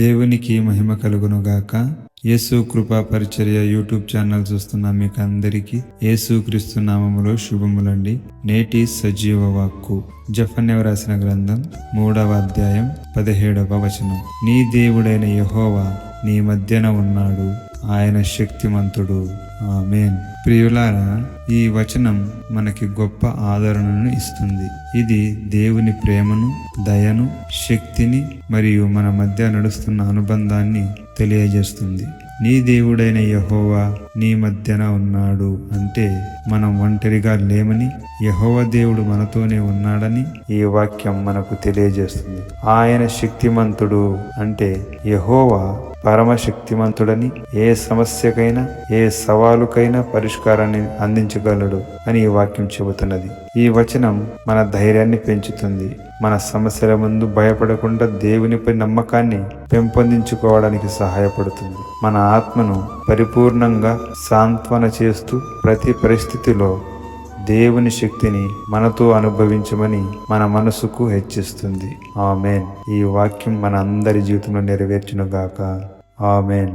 దేవునికి మహిమ కలుగునుగాక. యేసు కృపా పరిచర్య యూట్యూబ్ ఛానల్ చూస్తున్న మీకు అందరికీ యేసు క్రీస్తు నామములో శుభములండి. నేటి సజీవ వాక్కు జెఫన్యా రాసిన గ్రంథం 3వ అధ్యాయం 17వ వచనం. నీ దేవుడైన యెహోవా నీ మధ్యన ఉన్నాడు, ఆయన శక్తిమంతుడు. ఆమేన్. ప్రియులారా, ఈ వచనం మనకి గొప్ప ఆదరణను ఇస్తుంది. ఇది దేవుని ప్రేమను, దయను, శక్తిని మరియు మన మధ్య నడుస్తున్న అనుబంధాన్ని తెలియజేస్తుంది. నీ దేవుడైన యెహోవా నీ మధ్యన ఉన్నాడు అంటే మనం ఒంటరిగా లేమని, యెహోవా దేవుడు మనతోనే ఉన్నాడని ఈ వాక్యం మనకు తెలియజేస్తుంది. ఆయన శక్తిమంతుడు అంటే యెహోవా పరమశక్తిమంతుడని, ఏ సమస్యకైనా ఏ సవాలుకైనా పరిష్కారాన్ని అందించగలడు అని ఈ వాక్యం చెబుతున్నది. ఈ వచనం మన ధైర్యాన్ని పెంచుతుంది. మన సమస్యల ముందు భయపడకుండా దేవునిపై నమ్మకాన్ని పెంపొందించుకోవడానికి సహాయపడుతుంది. మన ఆత్మను పరిపూర్ణంగా సాంత్వన చేస్తూ ప్రతి పరిస్థితిలో దేవుని శక్తిని మనతో అనుభవించమని మన మనసుకు హెచ్చిస్తుంది. ఆమేన్. ఈ వాక్యం మన అందరి జీవితంలో నెరవేర్చునుగాక. ఆమేన్.